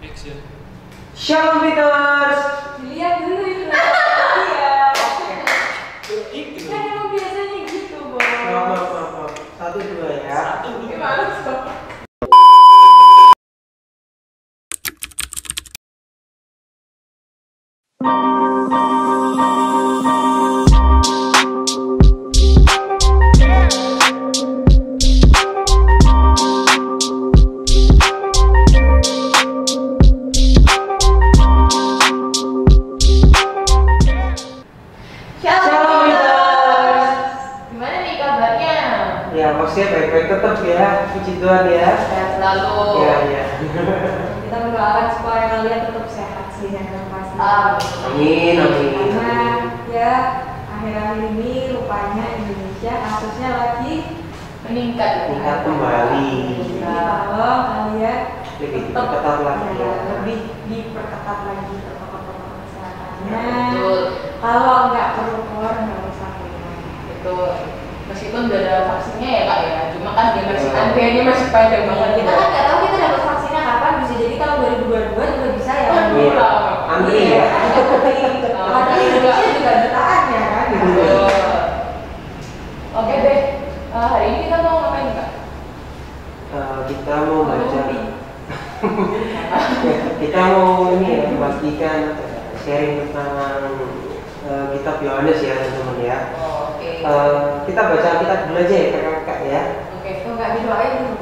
Action. Shalom Peters. Dilihat dulu itu. Iya. Itu. Kan emang biasanya gitu, Bos. Maaf. 1, 2 ya. Satu. Gimana sih? Shalom Peters. Gimana nih kabarnya? Ya maksudnya baik-baik tetap ya. Puji Tuhan ya. Sehat selalu. Iya. Kita mendoakan supaya kalian tetap sehat sih yang pasti. Amin. Karena ya akhir-akhir ini rupanya Indonesia kasusnya lagi meningkat kembali. Kalau kalian Lebih tetap ketat lagi ya. lebih diperketat lagi protokol kesehatannya. Betul. Kalau nggak perlu keluar nggak usah keluar. Betul. Meskipun udah ada vaksinnya ya kak ya, cuma kan dia masih antriannya masih panjang banget. Kita kan nggak tahu kita dapat vaksinnya kapan, bisa jadi tahun 2022 juga bisa ya. Iya. Antri ya. Padahal Indonesia juga jutaan ya kan. Betul. Oke deh, hari ini kita mau ngapain nih, kak? Kita mau baca. Kita mau ini ya, membagikan sharing tentang kitab Yohanes ya teman-teman ya. Oke. Kita baca kitab dulu aja ya kakak ya. Oke. Tuh nggak didoain dulu.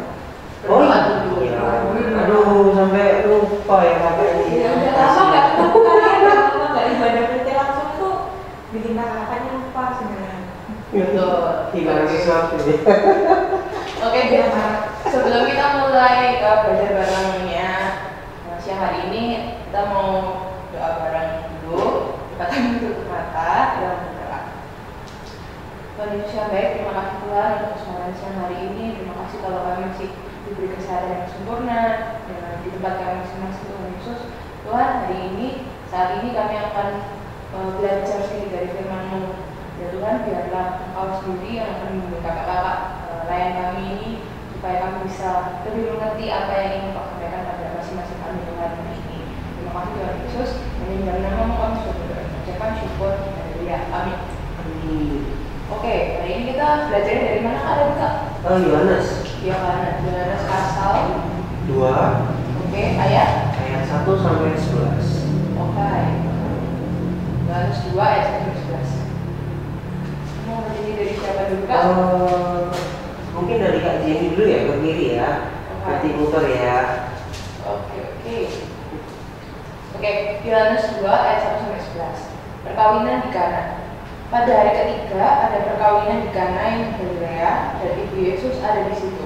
Berdoa dulu. Iya. Aduh sampai lupa ya kakak ini. Ya udah lama nggak ketemu kalian, udah lama nggak ibadah PT langsung tuh bikin kakaknya lupa sebenarnya. Betul. Hilang sesuatu ya. Oke deh. Sebelum kita mulai belajar barengnya siang hari ini, kita mau doa bareng dulu. Kita tutup mata dan berdoa. Tuhan Yesus yang baik, terima kasih Tuhan untuk kesempatan siang hari ini. Terima kasih kalau kami masih diberi kesehatan yang sempurna dan di tempat kami masing-masing. Tuhan Yesus, Tuhan hari ini, saat ini kami akan belajar sendiri dari firman-Mu. Ya Tuhan, biarlah Engkau sendiri yang akan membimbing kakak-kakak layan kami ini, supaya kami bisa lebih mengerti apa yang ingin Engkau sampaikan pada masing-masing kami Tuhan hari ini. Terima kasih Tuhan Yesus, dan dalam nama-Mu kami sudah berdoa. Ucapkan syukur, haleluya, amin. Oke, hari ini kita belajar dari mana kak? Yohanes Yohanes pasal 2 Oke, ayat 1 sampai 11. Oke. Yohanes 2 ayat 1 sampai 11. Mau berdiri dari siapa dulu kak? Mungkin dari Kak Jenny dulu ya, ke kiri ya. Nanti muter ya. Oke, Yohanes 2 ayat 1 sampai 11. Perkawinan di Kana. Pada hari ketiga ada perkawinan di Kana yang Galilea dan Ibu Yesus ada di situ.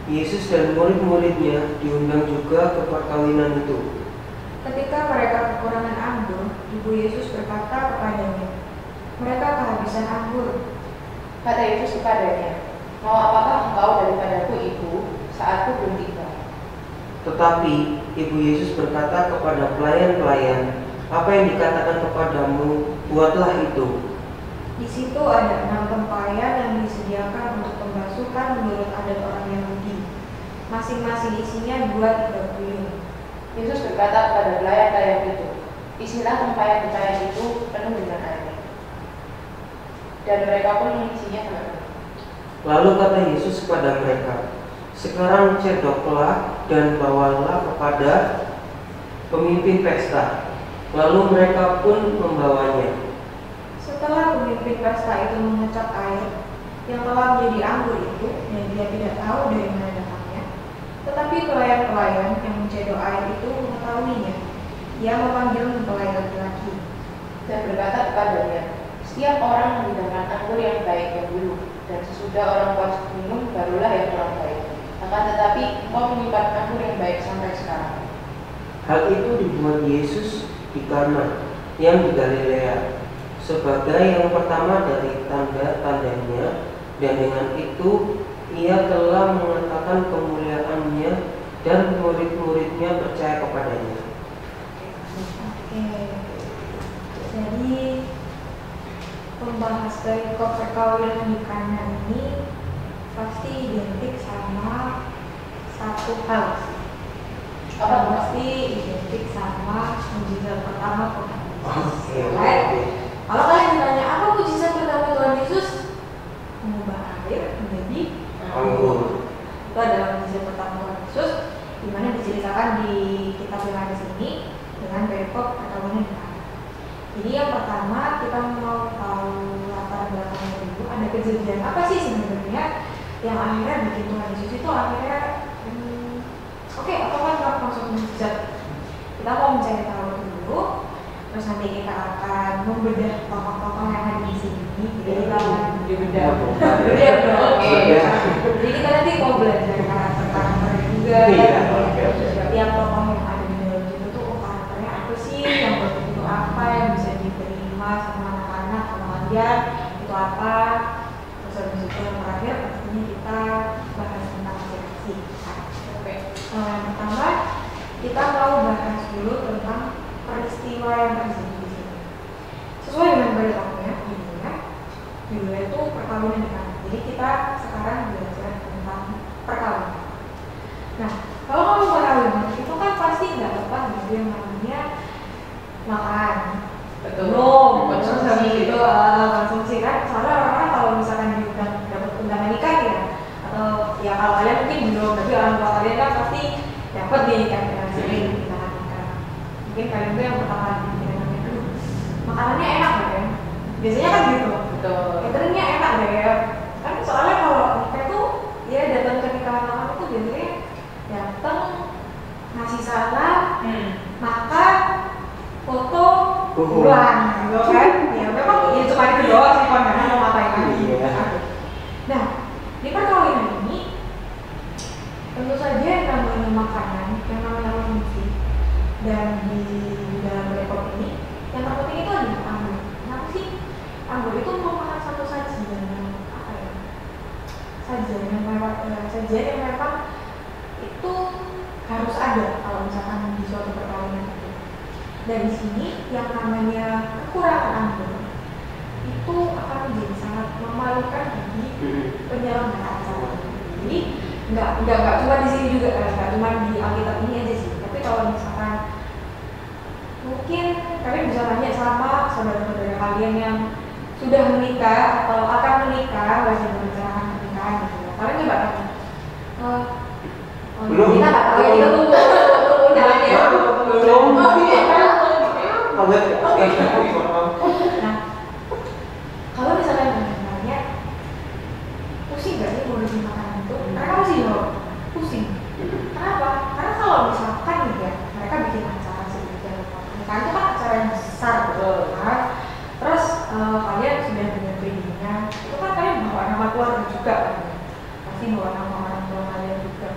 Yesus dan murid-muridnya diundang juga ke perkawinan itu. Ketika mereka kekurangan anggur, Ibu Yesus berkata kepadanya, mereka kehabisan anggur. Kata Yesus kepadanya, mau apakah engkau daripadaku Ibu, saatku belum tiba. Tetapi Ibu Yesus berkata kepada pelayan-pelayan, apa yang dikatakan kepadamu, buatlah itu. Di situ ada 6 tempayan yang disediakan untuk pembasuhan menurut adat orang Yahudi. Masing-masing isinya 2-3 piring. Yesus berkata kepada pelayan-pelayan itu, isilah tempayan-tempayan itu penuh dengan air. Dan mereka pun mengisinya dengan penuh. Lalu kata Yesus kepada mereka, sekarang cedoklah dan bawalah kepada pemimpin pesta. Lalu mereka pun membawanya. Setelah pemimpin pesta itu mengecap air yang telah menjadi anggur itu, dan dia tidak tahu dari mana datangnya, tetapi pelayan-pelayan yang mencedok air itu mengetahuinya. Ia memanggil mempelai laki-laki Dan berkata kepadanya, setiap orang menghidangkan anggur yang baik yang dulu, dan sesudah orang puas minum barulah yang kurang baik. Akan tetapi engkau menyimpan anggur yang baik sampai sekarang. Hal itu dibuat Yesus di Kana yang di Galilea sebagai yang pertama dari tanda-tandanya, dan dengan itu ia telah mengatakan kemuliaannya dan murid-muridnya percaya kepadanya. Oke. Jadi pembahas dari perkawinan di Kana ini pasti identik sama satu hal, Apa pasti identik sama mujizat pertama Tuhan Yesus. Kalau kalian ditanya apa mujizat pertama Tuhan Yesus, mengubah air menjadi anggur. Itu adalah mujizat pertama Tuhan Yesus, di mana diceritakan di kitab Yohanes ini dengan perikop perkawinan di Kana. Jadi yang pertama kita mau tahu latar belakangnya dulu. Ada kejadian apa sih sebenarnya yang akhirnya bikin Tuhan Yesus itu akhirnya oke, apakah Tuhan masuk mujizat? Kita mau mencari tahu dulu. Terus nanti kita akan membedah tokoh-tokoh yang ada di sini. Jadi kita akan Dibedah. Oke. Jadi kita nanti mau belajar karakter juga. Setiap tokoh yang ada di dalam situ tuh karakternya apa sih? Yang berarti itu apa yang bisa diterima sama anak-anak, sama kalian itu apa? Terus habis itu yang terakhir pastinya kita bahas tentang masing-masing. Yang pertama kita mau bahas dulu tentang peristiwa yang terjadi di sini. Sesuai dengan beritanya, judulnya itu perkawinan di Kana. Jadi kita sekarang belajar tentang perkawinan. Nah, kalau ngomong perkawinan itu kan pasti nggak lepas dari yang namanya makan. Betul. Konsumsi itu konsumsi kan. Soalnya orang-orang kalau misalkan diundang dapat undangan nikah ya, atau ya kalau kalian mungkin belum, tapi orang tua kalian kan pasti dapat nih kan sering undangan nikah. Mungkin kalian tuh yang pertama diundang itu makanannya enak kan? Biasanya kan gitu. Betul. Cateringnya enak deh ya. Kan soalnya kalau nikah tuh ya datang ke nikahan orang itu biasanya datang ngasih salam, makan, foto, pulang gitu kan. Ya memang ya cuma itu doang sih kondangan mau ngapain lagi. Nah, di perkawinan ini tentu saja yang namanya makanan, yang namanya konsumsi, dan di dalam rekor ini yang terpenting itu adalah anggur. Kenapa sih? Anggur itu merupakan satu sajian yang apa ya? Sajian yang memang itu harus ada kalau misalkan di suatu perkawinan itu. Dan di sini yang namanya kekurangan anggur itu akan menjadi sangat memalukan bagi penyelenggara acara. Jadi nggak cuma di sini juga, nggak cuma di Alkitab ini aja sih. Tapi kalau misalkan mungkin kalian bisa tanya sama saudara-saudara kalian yang sudah menikah atau akan menikah, lagi merencanakan pernikahan gitu. Kalian coba tanya. Belum. Kita nggak tahu ya, kita tunggu undangannya. Belum. Nah, kalau misalnya nanya, pusing gak sih ngurusin makanan itu? Mereka pasti jawab, pusing. Kenapa? Karena kalau misalkan nih ya, mereka bikin acara sedemikian rupa. Pernikahan itu kan acara yang besar, betul kan? Terus kalian sudah dengan weddingnya, itu kan kalian bawa nama keluarga juga kan? Pasti bawa nama orang tua kalian juga.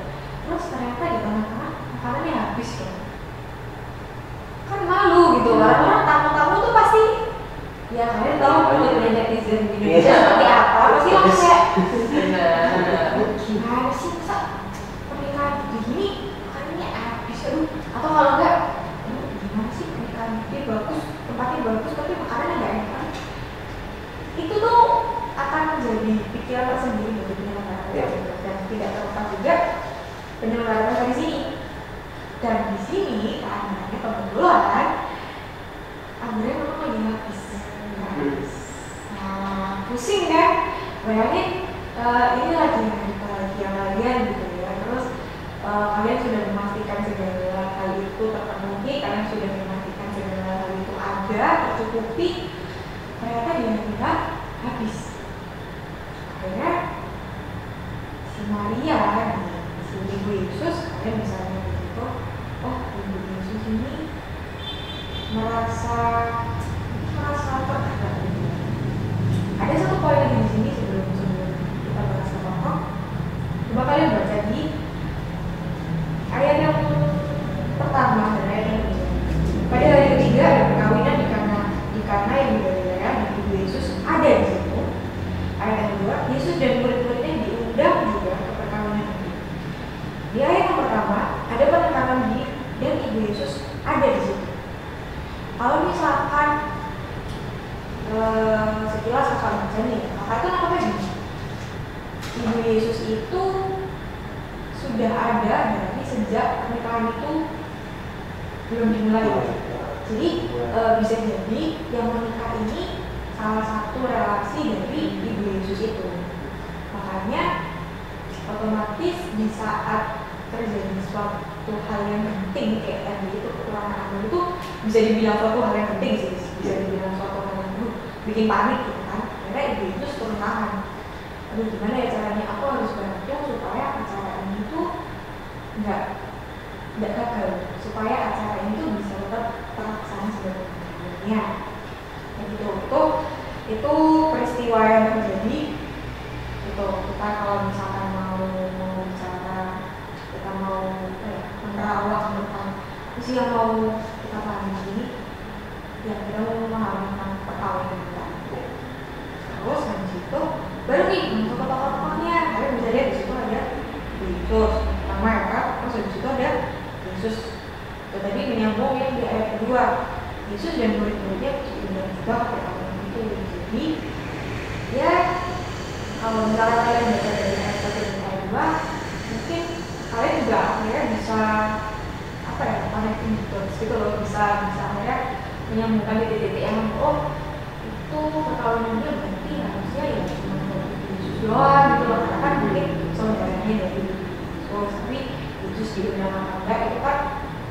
Terus ternyata di tengah-tengah makanannya habis kan? Kan malu gitu, orang-orang tamu-tamu tuh pasti ya kalian tahu kulitnya netizen di Indonesia seperti apa, pasti langsung kayak gimana sih masa pernikahan begini makanannya habis, atau kalau enggak gimana sih pernikahan dia bagus, tempatnya bagus tapi makanannya nggak enak. Itu tuh akan menjadi pikiran tersendiri bagi penyelenggara dan tidak terlepas juga penyelenggara di sini. Dan di sini keadaannya kebetulan anggurnya memang lagi habis. Nah, pusing kan? Bayangin ini lagi hari kebahagiaan kalian gitu ya. Terus kalian sudah memastikan segala hal itu terpenuhi, kalian sudah memastikan segala hal itu ada, tercukupi. Ternyata dia habis. Akhirnya si Maria si Ibu Yesus, kalian bisa lihat itu, oh Ibu Yesus ini merasa tertekan. Ada satu poin lagi di sini sebelum kita bahas apa. Coba kalian baca di ayat yang pertama dan ayat yang kedua. Pada hari ketiga ada perkawinan di Kana yang di Galilea dan Ibu Yesus ada di situ. Ayat yang kedua, Yesus dan murid-muridnya diundang juga ke perkawinan itu. Di ayat yang pertama ada penekanan di dan Ibu Yesus ada di situ. Kalau misalkan sekilas kakak baca nih, kakak itu namanya gini, Ibu Yesus itu sudah ada dari sejak pernikahan itu belum dimulai. Jadi bisa jadi yang menikah ini salah satu relasi dari Ibu Yesus itu. Makanya otomatis di saat terjadi suatu hal yang penting kayak tadi itu kekurangan amal itu bisa dibilang suatu hal yang penting sih, bisa dibilang suatu hal yang bikin panik gitu kan. Karena Ibu Yesus turun tangan. Aduh gimana ya caranya, aku harus bantu supaya acara ini tuh nggak gagal, supaya acara ini tuh bisa tetap terlaksana sebagaimana. Itu peristiwa yang terjadi. Itu kita kalau misalkan mau bicara, kita mau menerawang tentang usia yang mau kita pahami ini, yang kita mau memahami tentang perkawinan kita. Terus habis itu baru nih masuk ke tokoh-tokohnya. Kalian bisa lihat di situ ada Yesus pertama ya kan, terus habis itu ada Yesus. Itu tadi menyambung yang di ayat kedua, Yesus dan murid-muridnya diundang juga ke perkawinan itu. Jadi ya kalau misalnya kalian baca dari ayat 1 dan ayat 2, mungkin kalian juga akhirnya bisa connecting dots gitu loh, bisa akhirnya menyambungkan titik-titik yang itu perkawinannya berarti harusnya ya cuma dari Yesus doang gitu loh, karena kan mungkin saudaranya dari Yesus, tapi Yesus diundang apa enggak itu kan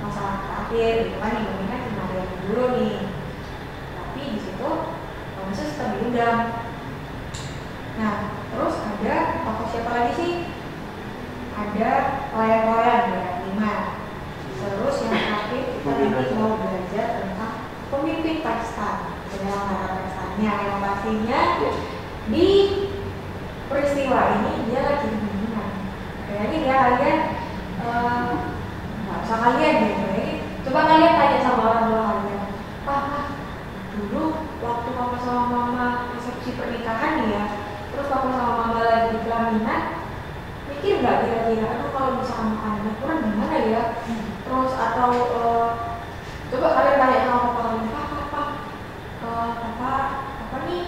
masalah terakhir gitu kan, dibandingkan cuma ada yang dulu nih, tapi di situ Yesus tetap diundang. Nah, terus ada tokoh siapa lagi sih? Ada pelayan-pelayan ya, 5. Terus yang terakhir kita nanti mau belajar tentang pemimpin pesta, penyelenggara pestanya. Yang pastinya di peristiwa ini dia lagi kebingungan. Kayaknya dia kalian nggak usah kalian deh, coba kalian tanya sama orang tua kalian. Pak, dulu waktu papa sama mama resepsi pernikahan ya, terus papa sama mama lagi di pelaminan, mikir nggak kira-kira aduh kalau misalkan makanannya kurang gimana ya? Terus atau coba kalian tanya sama papa kalian, papa nih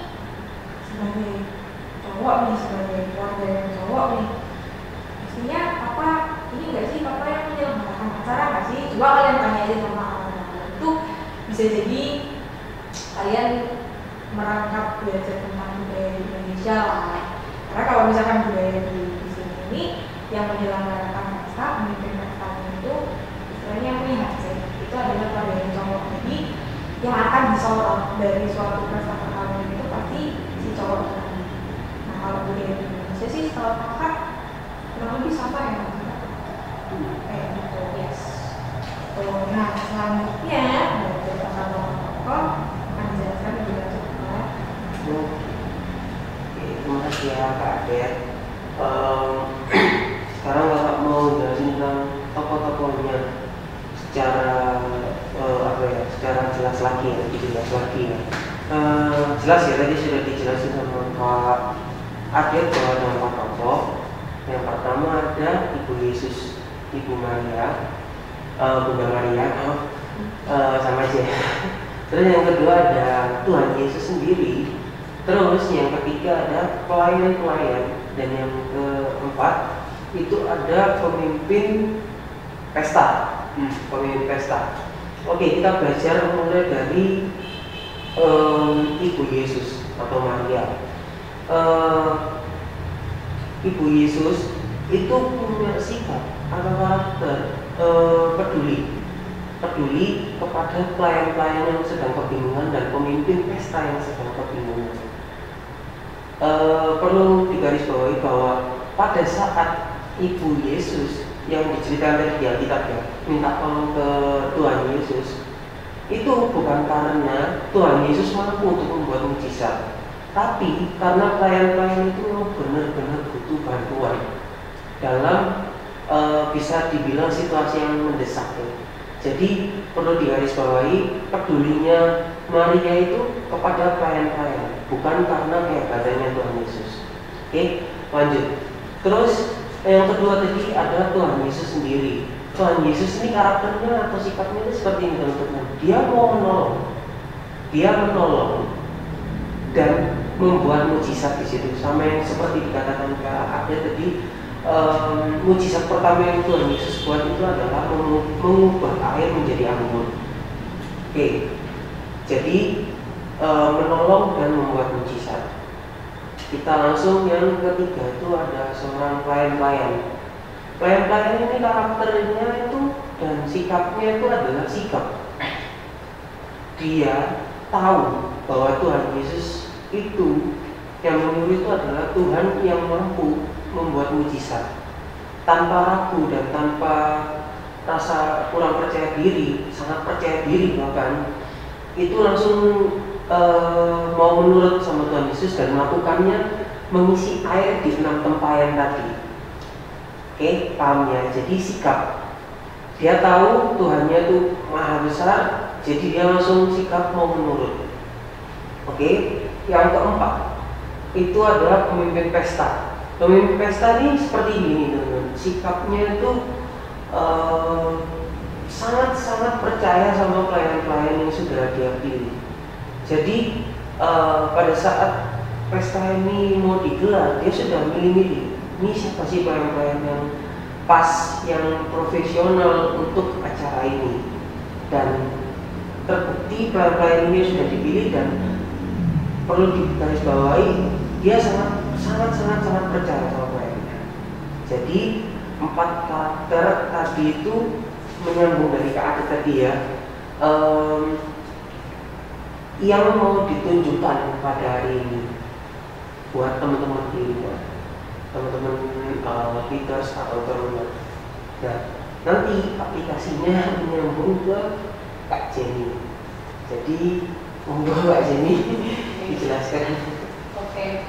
sebagai cowok nih, sebagai keluarga yang cowok nih, pastinya papa ini nggak sih papa yang menyelenggarakan acara nggak sih? Coba kalian tanya aja sama orang-orang itu, bisa jadi kalian merangkap belajar tentang budaya di Indonesia lah. Karena kalau misalkan budaya di sini ini yang menyelenggarakan pesta, memimpin pestanya itu istilahnya yang melihat sih, itu adalah keluarga yang cowok. Jadi yang akan disorot dari suatu pesta perkawinan itu pasti si cowok tadi. Nah kalau budaya di Indonesia sih setahu kakak kurang lebih sama ya, kayak gitu, yes. Nah selanjutnya belajar tentang tokoh akan dijelaskan lebih lanjut. Oke, terima kasih ya Kak Adet. Sekarang Kakak mau jelasin tentang tokoh-tokohnya secara secara jelas lagi ya, lebih jelas lagi ya. Jelas ya, tadi sudah dijelasin sama Kak Adet bahwa ada 4 tokoh. Yang pertama ada Ibu Yesus, Ibu Maria, Bunda Maria, sama aja. Terus yang kedua ada Tuhan Yesus sendiri. Terus yang ketiga ada pelayan-pelayan. Dan yang keempat itu ada pemimpin pesta. Pemimpin pesta. Oke, kita belajar mulai dari Ibu Yesus atau Maria. Ibu Yesus itu punya sifat atau karakter peduli kepada pelayan-pelayan yang sedang kebingungan dan pemimpin pesta yang sedang kebingungan. Perlu digarisbawahi bahwa pada saat Ibu Yesus yang diceritakan di Alkitab ya, minta tolong ke Tuhan Yesus, itu bukan karena Tuhan Yesus mampu untuk membuat mujizat, tapi karena pelayan-pelayan itu benar-benar butuh bantuan dalam bisa dibilang situasi yang mendesak ya. Jadi perlu digarisbawahi pedulinya Maria itu kepada pelayan-pelayan, bukan karena kehebatannya Tuhan Yesus. Oke, lanjut. Terus yang kedua tadi ada Tuhan Yesus sendiri. Tuhan Yesus ini karakternya atau sifatnya itu seperti ini teman-teman. Dia mau menolong dan membuat mujizat di situ. Sama yang seperti dikatakan Kak Abda tadi, mujizat pertama yang Tuhan Yesus buat itu adalah mengubah air menjadi anggur. Oke, jadi menolong dan membuat mujizat. Kita langsung yang ketiga itu ada seorang pelayan-pelayan. Pelayan-pelayan ini karakternya itu dan sikapnya itu adalah sikap. Dia tahu bahwa Tuhan Yesus itu yang menyuruh itu adalah Tuhan yang mampu membuat mujizat. Tanpa ragu dan tanpa rasa kurang percaya diri, sangat percaya diri bahkan, itu langsung mau menurut sama Tuhan Yesus dan melakukannya, mengisi air di 6 tempayan tadi. Oke, paham ya? Jadi sikap. Dia tahu Tuhannya itu maha besar, jadi dia langsung sikap mau menurut. Oke, yang keempat itu adalah pemimpin pesta. Pemimpin pesta ini seperti ini, teman-teman. Sikapnya itu sangat-sangat percaya sama pelayan-pelayan yang sudah dia pilih. Jadi pada saat pesta ini mau digelar, dia sudah milih-milih. Ini siapa sih pelayan-pelayan yang pas, yang profesional untuk acara ini. Dan terbukti pelayan-pelayan ini sudah dipilih dan perlu digarisbawahi, dia sangat percaya sama pelayannya. Jadi 4 karakter tadi itu menyambung dari kata tadi ya, yang mau ditunjukkan pada hari ini buat teman-teman di rumah, teman-teman leaders atau teman-teman. Nah, nanti aplikasinya menyambung ke Kak Jenny. Jadi monggo Kak Jenny dijelaskan. Oke,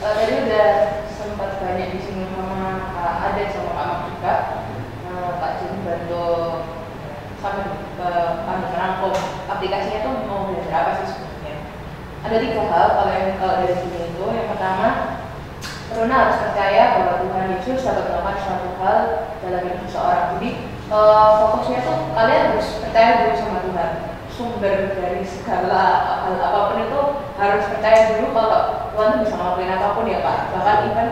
tadi udah sempat banyak disinggung sama Kak Ade sama Kak Mak juga. Kak Jenny bantu sampai kami merangkum aplikasinya tuh mau belajar apa sih sebenarnya. Ada 3 hal kalau dari sini itu. Yang pertama, Rona harus percaya bahwa Tuhan Yesus dapat melakukan suatu hal dalam hidup seseorang. Jadi fokusnya tuh kalian harus percaya dulu sama Tuhan. Sumber dari segala hal apapun itu harus percaya dulu kalau Tuhan bisa ngelakuin apapun ya Pak. Bahkan even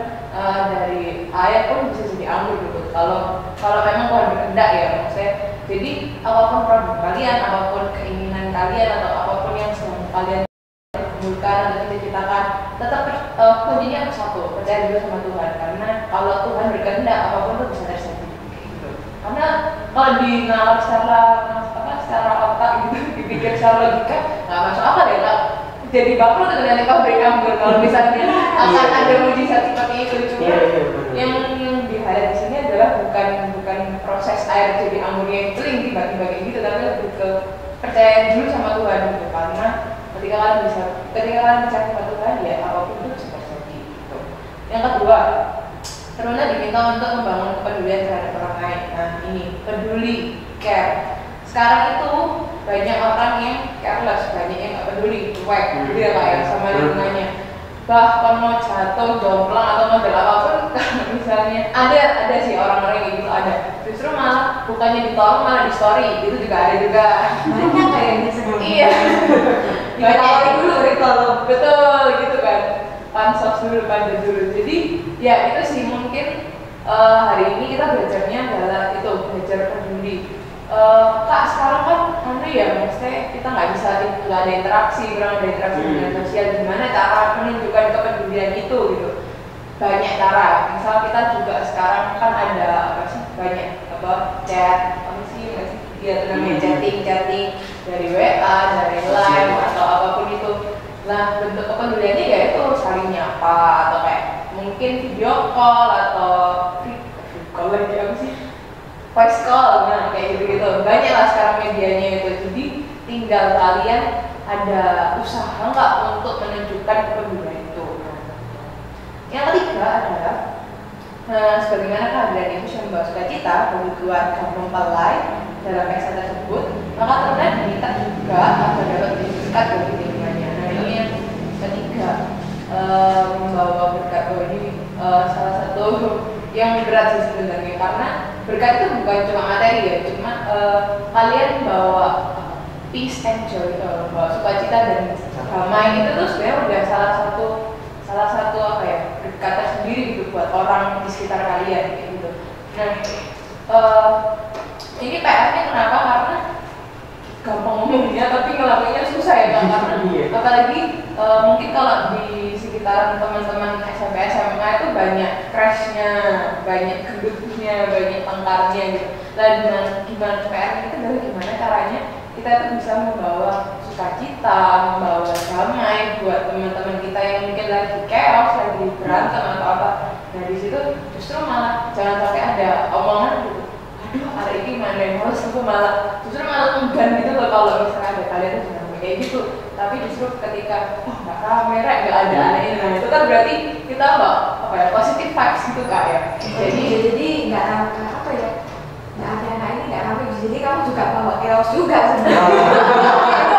dari air pun bisa jadi anggur gitu. Kalau memang Tuhan berkehendak ya maksudnya. Jadi apapun problem kalian, apapun keinginan kalian atau apapun yang sedang kalian kumpulkan atau cita-citakan, tetap kuncinya satu, percaya dulu sama Tuhan. Karena kalau Tuhan berkehendak apapun itu bisa terjadi. Karena kalau dinalar secara otak gitu, dipikir secara logika nggak masuk akal ya Kak. Jadi bangkrut itu nanti kau beri anggur kalau misalnya akan ada mujizat seperti itu. Cuma yang di-highlight di sini adalah bukan proses air jadi anggurnya yang celing tiba-tiba kayak gitu, tapi lebih ke percaya dulu sama Tuhan gitu. Karena ketika kalian percaya sama Tuhan ya apapun itu bisa terjadi gitu. Yang kedua, Rona diminta untuk membangun kepedulian terhadap orang lain. Nah ini peduli, care. Sekarang itu banyak orang yang careless, banyak yang nggak peduli, cuek, gitu ya Kak ya sama lingkungannya. Bahkan mau jatuh, jomplang atau model apapun, misalnya ada sih orang-orang yang gitu ada. Justru malah bukannya ditolong malah di story, itu juga ada juga. Banyak kayak gitu. Iya. Ditolong dulu, ditolong. Betul gitu kan. Pansos dulu, panjat dulu. Jadi ya itu sih mungkin hari ini kita belajarnya adalah itu belajar peduli. Kak sekarang kan ya maksudnya kita nggak ada interaksi, kurang ada interaksi dengan sosial. Gimana cara menunjukkan kepedulian itu gitu? Banyak cara. Misal kita juga sekarang kan ada banyak chat, namanya chatting dari WA, dari Line atau apapun itu. Nah bentuk kepeduliannya ya itu saling nyapa atau kayak mungkin video call atau call lagi apa sih? Voice call, nah kayak gitu-gitu. Banyak lah sekarang medianya itu. Jadi tinggal kalian ada usaha nggak untuk menunjukkan kepedulian itu. Yang ketiga adalah sebagaimana kehadiran Yesus yang membawa sukacita bagi keluarga mempelai dalam pesta tersebut, maka Tuhan diminta juga agar dapat berkat bagi lingkungannya. Nah ini yang ketiga, membawa berkat. Ini salah satu yang berat sih sebenarnya, karena berkat itu bukan cuma materi ya, cuma kalian bawa peace and joy, bawa sukacita dan damai itu tuh sebenarnya udah salah satu apa ya, berkat tersendiri gitu buat orang di sekitar kalian kayak gitu. Nah, ini PR-nya kenapa? Karena gampang ngomongnya tapi ngelakuinnya susah ya Kak, karena apalagi mungkin kalau di sekitaran teman-teman SMP SMA itu banyak crash-nya, banyak gendutnya, banyak tengkarnya gitu. Dan gimana PR itu adalah gimana caranya kita itu bisa membawa sukacita, membawa damai buat teman-teman kita yang mungkin lagi chaos, lagi berantem atau apa. Nah di situ justru malah jangan sampai ada omongan gitu, aduh hari ini mana yang harus aku malah enggan gitu loh kalau misalnya ada kalian tuh jangan kayak gitu. Tapi justru ketika nggak kamera nggak ada aneh, nah itu kan berarti kita apa ya, positive vibes gitu Kak ya. Jadi nggak apa ya, nggak ada anak ini nggak rame, jadi kamu juga bawa chaos juga sebenarnya.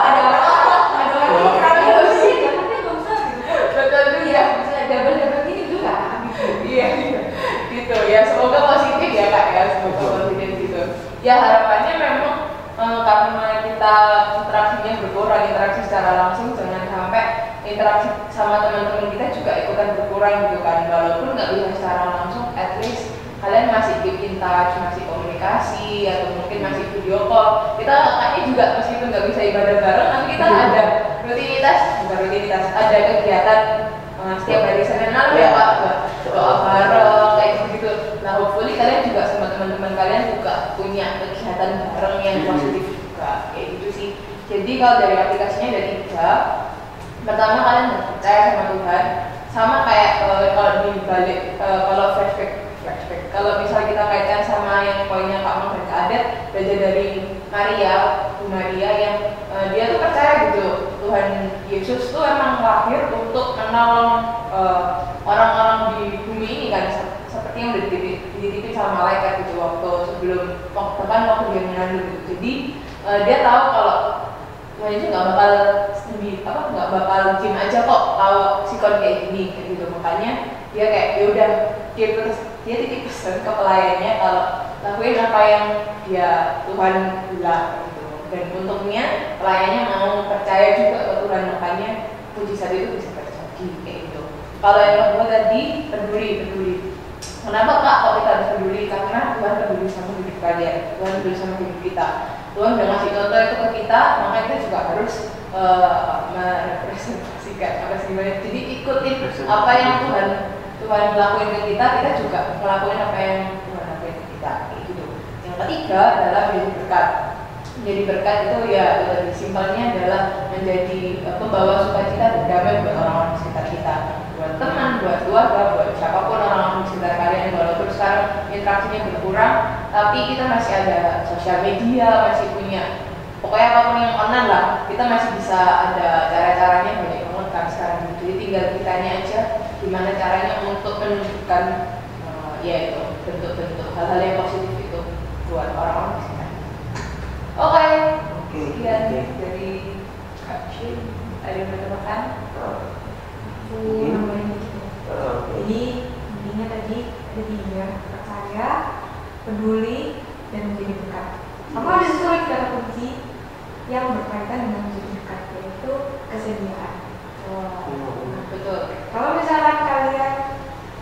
ada orang rame sih, jangan nggak usah gitu. Betul juga. Bisa double gini juga. Iya gitu ya, semoga positif ya Kak ya, semoga positif gitu. Ya harapannya memang karena kita interaksinya berkurang, interaksi secara langsung, jangan sampai interaksi sama teman-teman kita juga ikutan berkurang gitu kan. Walaupun nggak bisa secara langsung, at least kalian masih keep in touch, masih komunikasi, atau mungkin masih video call. Kita kayaknya juga meskipun nggak bisa ibadah bareng, tapi kita ada rutinitas, ada kegiatan setiap hari Senin malam ya Pak, doa bareng kayak gitu. Nah hopefully kalian juga sama teman-teman kalian juga punya kegiatan bareng yang positif juga kayak gitu sih. Jadi kalau dari aplikasinya ada 3. Pertama, kalian percaya sama Tuhan, sama kayak kalau di balik kalau flashback kalau misalnya kita kaitkan sama yang poinnya Kak Mang dan Kak Adet, belajar dari Bu Maria yang dia tuh percaya gitu Tuhan Yesus tuh emang lahir untuk menolong orang-orang di bumi ini kan, seperti yang udah dititipin sama malaikat gitu waktu waktu dia mengandung gitu. Jadi dia tahu kalau Tuhan Yesus nggak bakal diem aja kok tahu sikon kayak gini kayak gitu. Makanya dia kayak yaudah dia titip pesan ke pelayannya kalau lakuin apa yang Tuhan bilang gitu. Dan untungnya pelayannya mau percaya juga ke Tuhan, makanya mujizat itu bisa terjadi kayak gitu. Kalau yang kedua tadi peduli. Kenapa Kak kok kita harus peduli? Karena Tuhan peduli sama hidup kalian, Tuhan peduli sama hidup kita. Tuhan udah ngasih contoh itu ke kita, maka kita juga harus merepresentasikan apa sih gimana. Jadi ikutin apa yang Tuhan lakuin ke kita juga ngelakuin apa yang Tuhan lakuin ke kita kayak gitu. Yang ketiga adalah menjadi berkat. Menjadi berkat itu ya simpelnya adalah menjadi pembawa sukacita dan damai buat orang-orang di sekitar kita, buat teman, buat keluarga, buat siapapun orang-orang di sekitar kalian. Walaupun sekarang interaksinya berkurang, tapi kita masih ada sosial media, masih punya pokoknya apapun yang online lah, kita masih bisa ada cara-caranya banyak banget kan sekarang. Jadi tinggal kitanya aja gimana caranya untuk menunjukkan ya itu bentuk-bentuk hal-hal yang positif itu buat orang-orang di sekitar. Oke. Sekian dari caption. Ada yang menambahkan? Jadi intinya tadi ada 3: percaya, peduli, dan menjadi berkat. Apa ada sesuatu kata kunci yang berkaitan dengan menjadi berkat, yaitu kesediaan. Betul. Kalau misalkan kalian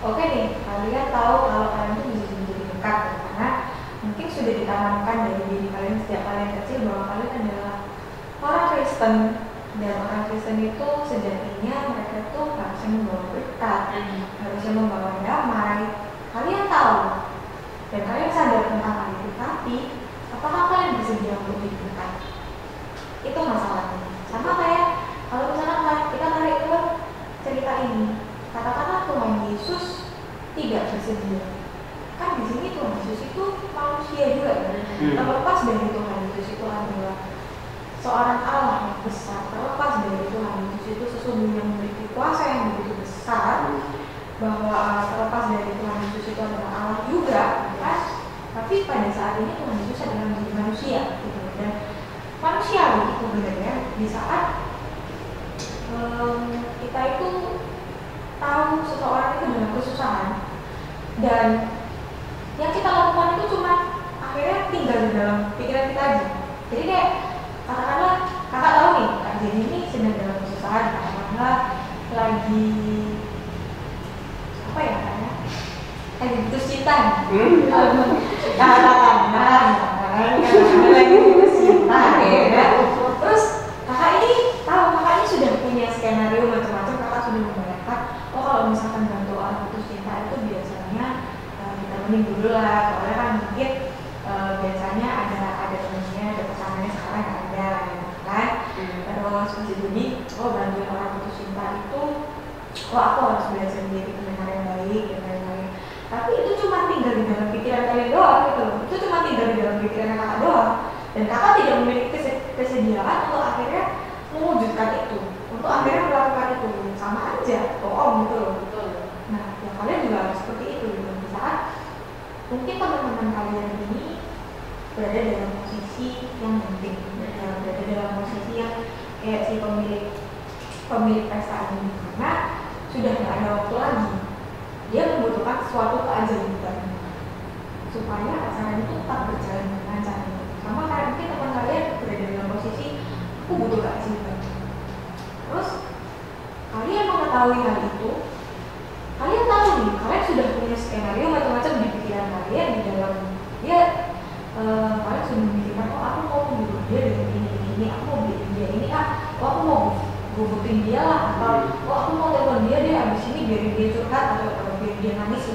kalian tahu kalau kalian itu bisa menjadi berkat, karena mungkin sudah ditanamkan dari diri kalian sejak kalian kecil bahwa kalian adalah orang Kristen, dan orang Kristen itu sejatinya mereka tuh harusnya membawa berkat, harusnya membawa damai. Kalian tahu dan kalian sadar tentang hal itu, tapi apakah kalian bersedia untuk jadi berkat? Itu masalahnya. Sama kayak kalau misalnya kita tarik ke cerita ini, katakanlah Tuhan Yesus tidak bersedia. Kan di sini Tuhan Yesus itu manusia juga kan. Terlepas dari Tuhan Yesus itu adalah seorang Allah yang besar, terlepas dari Tuhan Yesus itu sesungguhnya memiliki kuasa yang begitu besar, bahwa terlepas dari Tuhan Yesus itu adalah Allah juga, kan? Tapi pada saat ini Tuhan Yesus adalah menjadi manusia, gitu. Dan manusiawi itu sebenarnya di saat kita itu tahu seseorang itu dalam kesusahan, dan yang kita lakukan itu cuma akhirnya tinggal di dalam pikiran kita aja. Jadi kayak katakanlah kakak tahu nih Kak Jenny ini sedang dalam kesusahan, katakanlah lagi cinta. Katakanlah lagi putus cinta ya. Terus kakak ini tahu, kakak ini sudah punya skenario macam-macam. Kakak sudah membayangkan, oh kalau misalkan bantu orang putus cinta itu biasanya kita mending dulu lah, soalnya kan mungkin biasanya ada temennya, ada pasangannya, sekarang nggak ada kan. Terus masih bunyi, oh bantuin orang putus cinta itu, oh aku harus belajar menjadi pendengar yang baik dan lain-lain. Tapi itu cuma tinggal di dalam pikiran kalian doang gitu loh. Itu cuma tinggal di dalam pikiran kakak doang. Dan kakak tidak memiliki kesediaan untuk akhirnya mewujudkan itu, untuk akhirnya melakukan itu. Sama aja, bohong gitu loh. Nah, ya kalian juga harus seperti itu gitu. Di saat mungkin teman-teman kalian ini berada dalam posisi yang penting, berada dalam posisi yang kayak si pemilik pesta ini, karena sudah nggak ada waktu lagi. Dia membutuhkan suatu keajaiban supaya acara itu tetap berjalan dengan lancar. Sama kayak mungkin teman kalian berada dalam posisi aku butuh keajaiban. Terus kalian mengetahui hal itu, kalian tahu nih, kalian sudah punya skenario macam-macam di pikiran kalian di dalam dia. Kalian sudah memikirkan, oh aku mau bunuh dia dengan ini, aku mau beli dia ini, oh aku mau gubutin dia lah, atau oh aku mau telepon dia abis ini biarin dia curhat, atau biar dia nangis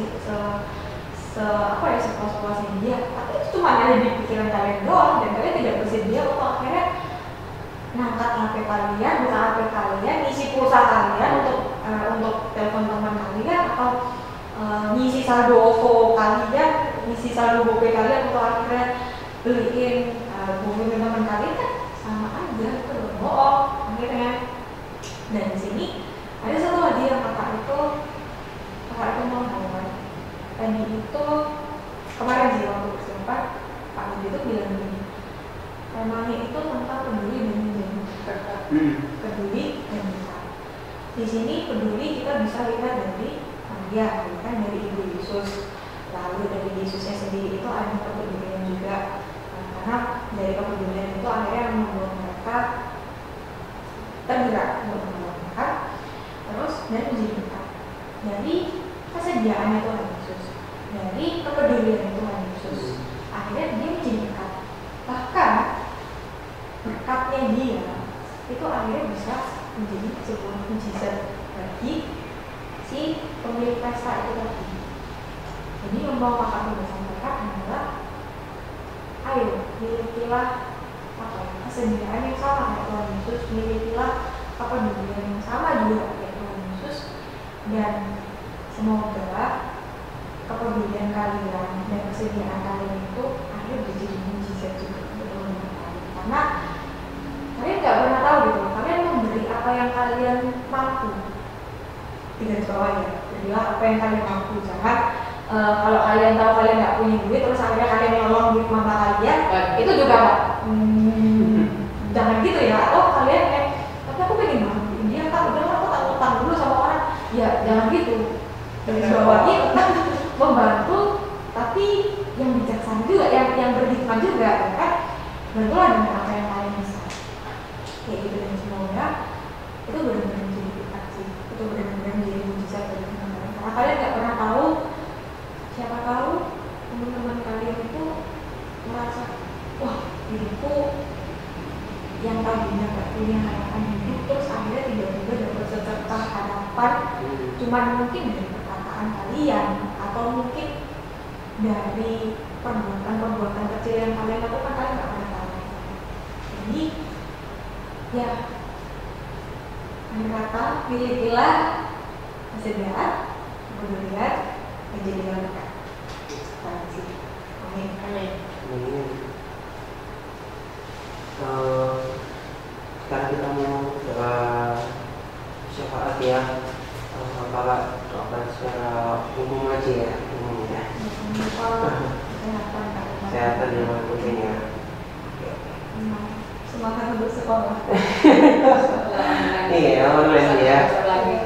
sepuas-puasnya dia. Tapi itu cuma ada di pikiran kalian doang, dan kalian tidak bersedia untuk akhirnya ngangkat HP kalian, buka HP kalian, ngisi pulsa kalian untuk telepon teman kalian, atau ngisi saldo OVO kalian, ngisi saldo GoPay kalian untuk akhirnya beliin buku teman kalian. Kan sama aja, itu bohong akhirnya. Dan di sini ada satu lagi yang kakak itu mau ngomong. Tadi itu kemarin sih waktu bersumpah, Pak Budi itu bilang begini, temanya itu tentang peduli dan menjadi peduli dan menjadi. Di sini peduli kita bisa lihat dari Maria, kan dari Ibu Yesus. Lalu dari Yesusnya sendiri itu ada kepedulian juga, karena dari kepedulian itu akhirnya membuat mereka tergerak untuk melakukan, terus dan menjadi dekat. Dari kesediaannya Tuhan Yesus, dari kepedulian Tuhan Yesus, akhirnya dia menjadi dekat. Bahkan berkatnya dia itu akhirnya bisa menjadi sebuah mujizat bagi si pemilik pesta itu tadi. Jadi yang mau kakak juga sampaikan adalah, ayo milikilah kesediaan yang sama kayak Tuhan Yesus, milikilah kepedulian yang sama juga kayak Tuhan Yesus, dan semoga kepedulian kalian dan kesediaan kalian itu akhirnya menjadi mujizat juga untuk teman-teman kalian. Karena kalian nggak pernah tahu gitu, kalian memberi apa yang kalian mampu. Tidak bawah ya, berilah apa yang kalian mampu. Jangan kalau kalian tahu kalian nggak punya duit, terus akhirnya kalian nyolong duit mama kalian, itu juga jangan gitu ya. Atau kalian tapi aku pengen bantuin dia, Kak, udah aku utang dulu sama orang. Ya jangan gitu. Dari bawahnya tetap membantu, tapi yang bijaksana juga, yang berhikmat juga, kan? Bantulah dengan apa yang kalian bisa. Kayak gitu, dan semoga itu benar-benar menjadi berkat sih. Itu benar-benar menjadi mujizat bagi teman-teman. Karena kalian nggak pernah tahu, siapa tahu teman-teman kalian itu merasa, wah hidupku yang tadinya nggak punya harapan hidup, terus akhirnya tiba-tiba dapat secercah harapan, cuman mungkin dari perkataan kalian atau mungkin dari perbuatan-perbuatan kecil yang kalian lakukan, kalian nggak pernah tahu. Jadi ya, akhir kata, milikilah kesediaan, kepedulian, menjadi berkat. Terima kasih. Amin. Amin. Sekarang kita mau doa syafaat ya. Kalau doakan secara umum aja ya, umum ya. Kesehatan yang penting ya. Semangat untuk sekolah. Iya, online ya.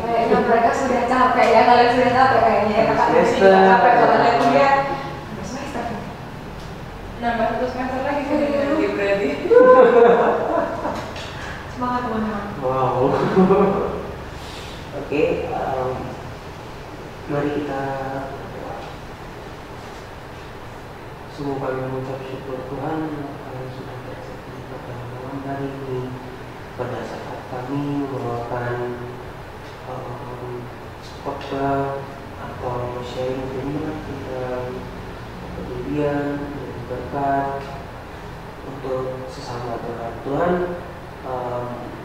Kayaknya mereka sudah capek ya, kalian sudah capek kayaknya. Kakak Semester. juga capek kalau lihat kuliah. Semester. Nambah 1 semester lagi berarti. Semangat teman-teman. Wow. Oke, mari kita mengucap syukur Tuhan yang sudah terjadi pada malam hari ini, pada saat kami membawakan khotbah atau sharing firman tentang kepedulian dan berkat untuk sesama Tuhan. Tuhan,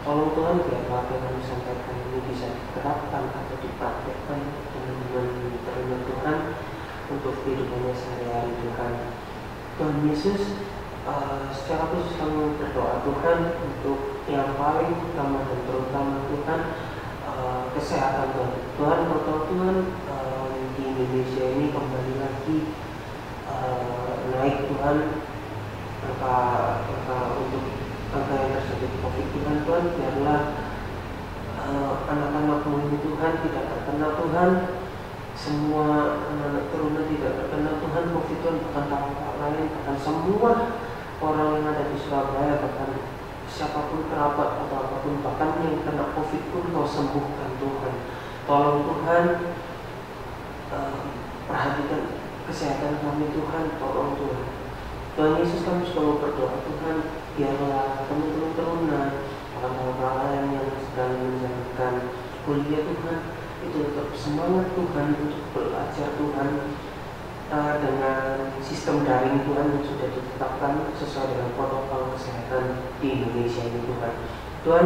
tolong Tuhan biar apa yang kami sampaikan ini bisa diterapkan atau dipraktekkan dengan terima Tuhan untuk kehidupannya sehari-hari Tuhan. Tuhan Yesus, secara khusus kami berdoa Tuhan untuk yang paling utama dan terutama Tuhan, kesehatan Tuhan. Tuhan, kau tahu Tuhan, di Indonesia ini kembali lagi naik Tuhan angka untuk angka yang terjadi COVID Tuhan. Tuhan, biarlah anak-anakmu ini Tuhan tidak terkena Tuhan, semua anak turunan tidak terkena Tuhan COVID Tuhan, bukan dampak lain, bahkan semua orang yang ada di Surabaya, bahkan siapapun kerabat atau apapun, bahkan yang kena COVID pun kau sembuhkan Tuhan. Tolong Tuhan, perhatikan kesehatan kami Tuhan, tolong Tuhan. Tuhan Yesus, kami selalu berdoa Tuhan, biarlah teman-teman turunan, orang-orang yang sedang menjalankan kuliah Tuhan, itu tetap semangat Tuhan untuk belajar Tuhan dengan sistem daring Tuhan yang sudah ditetapkan sesuai dengan protokol kesehatan di Indonesia ini Tuhan. Tuhan,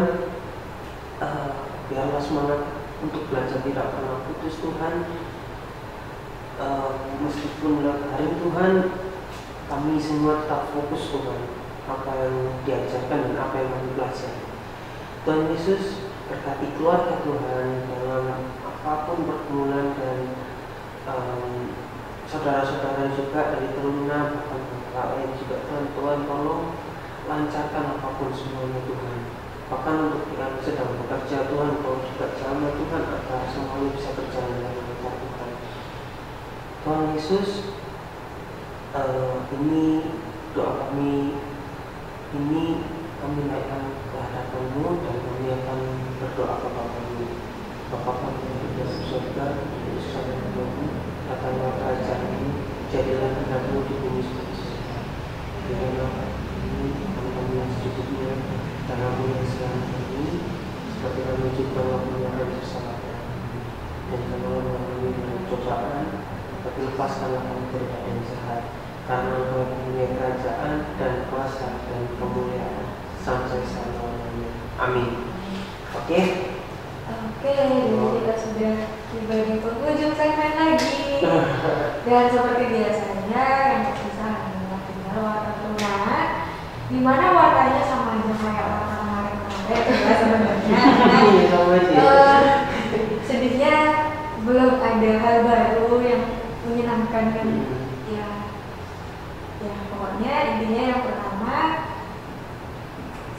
biarlah semangat untuk belajar tidak pernah putus Tuhan. Meskipun hari Tuhan, kami semua tetap fokus Tuhan apa yang diajarkan dan apa yang kami pelajari. Tuhan Yesus, berkati keluarga Tuhan dalam apapun pergumulan dan saudara-saudara juga dari turunan bahkan kakak lain juga Tuhan, tolong lancarkan apapun semuanya Tuhan. Bahkan untuk yang sedang bekerja Tuhan, tolong juga jamah Tuhan agar semuanya bisa berjalan dengan lancar Tuhan. Tuhan Yesus, ini doa kami ini kami naikkan ke hadapan-Mu dan kami akan berdoa kepada kami. Bapa kami yang di dalam surga, Yesus kami berdoa, datanglah kerajaan-Mu, jadilah kehendak-Mu di bumi seperti di surga. Berikanlah kami kami yang secukupnya, dan ampuni kesalahan kami, seperti kami juga mengampuni kesalahan kami. Dan janganlah kami dalam cobaan, tapi lepaskanlah kami dari yang jahat. Karena Engkau mempunyai kerajaan dan kuasa dan kemuliaan sampai selama-lamanya. Amin. Oke, jadi kita sudah tiba di penghujung segmen lagi. Dan seperti biasanya yang tersisa adalah tinggal warna rumah, di mana warnanya sama aja kayak warna kemarin juga sebenarnya. Sedihnya belum ada hal baru yang menyenangkan kan. Ya pokoknya intinya yang pertama,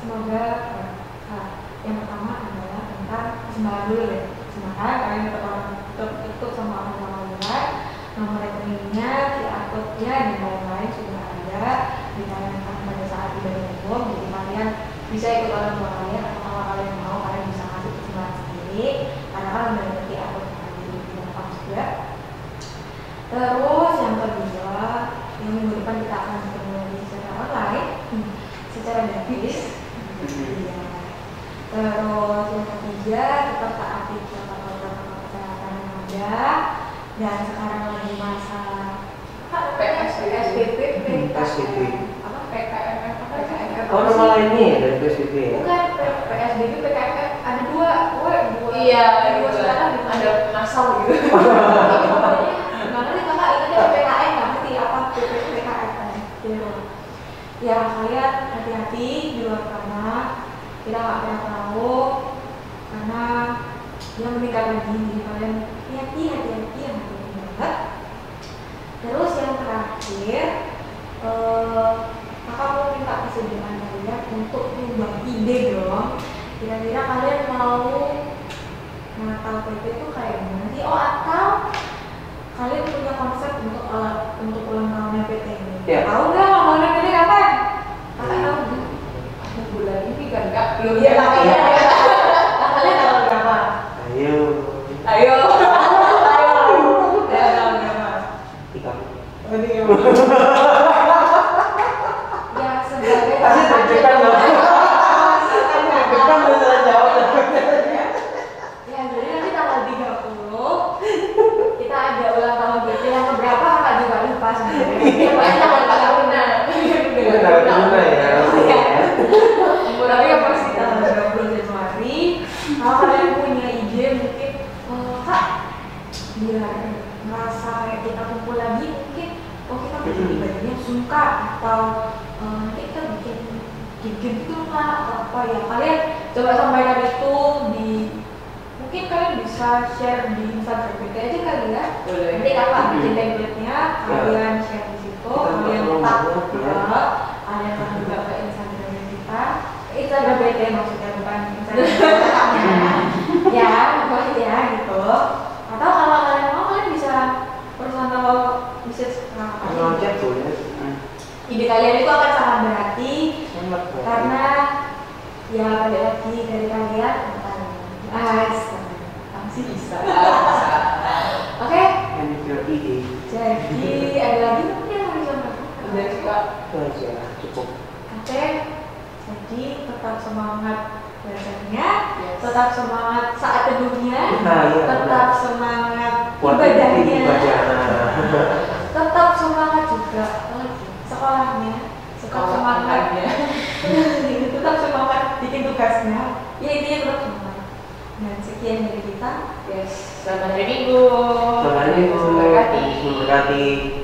semoga yang pertama adalah tentang persembahan dulu ya. Persembahan kalian tertutup sama orang-orang, nomor rekeningnya, akun-nya dan lain-lain sudah ada ditayangkan pada saat ibadah umum. Jadi kalian bisa ikut orang tua kalian atau kalau kalian mau kalian bisa kasih persembahan sendiri karena kan udah ngerti akun kalian di belakang juga. Terus yang kedua, yang minggu depan kita akan ketemu lagi secara online, secara gratis. Ya. Terus yang ketiga, tetap taati protokol kesehatan yang ada. Dan sekarang lagi masa PSBB, apa PKMF, oh nama lainnya ya dari PSBB ya? Bukan PSBB, PKMF ada dua. Iya, sekarang ada masal gitu. PPKM nggak ngerti apa PPKM gitu. Ya kalian hati-hati di luar sana, kita nggak pernah tahu karena yang meningkat lagi, jadi kalian hati-hati banget. Terus yang terakhir, kakak mau minta kesediaan kalian untuk nyumbang ide dong. Kira-kira kalian mau Natal PP itu kayak gimana sih? Oh atau kalian punya konsep untuk ulang tahunnya PT ini? Ya. Tahu nggak ulang tahunnya PT kapan? Kakak tahu nggak? Bulan ini kan enggak belum. Iya kalian tahu berapa? Ayo. Ayo. Ya tahu berapa? 3. atau nanti kita bikin gitu lah atau apa ya, kalian coba sampaikan itu di, mungkin kalian bisa share di Instagram kita aja kali ya. Boleh. Nanti kakak bikin template-nya, kalian share di situ, kalian tag juga, kalian tag juga ke Instagram kita, Instagram BT maksudnya, bukan Instagram kakaknya. Ya, pokoknya gitu. Atau kalau kalian mau, kalian bisa personal message ke kakaknya. Chat boleh. Ide kalian itu akan sangat berarti Sangat berarti. karena ya balik lagi dari kalian pasti bisa. Oke, And your ide. jadi ada lagi mungkin yang mau disampaikan? Udah sih Kak. Itu aja cukup. Oke, jadi tetap semangat belajarnya, Yes. tetap semangat saat teduhnya, Nah, iya, tetap benar. semangat Buat ibadahnya, ibadah. tetap semangat juga sekolahnya, tetap semangat tetap semangat bikin tugasnya, ya intinya tetap semangat. Dan sekian dari kita. Yes. Selamat hari Minggu. Selamat Minggu. Terima kasih. Terima kasih.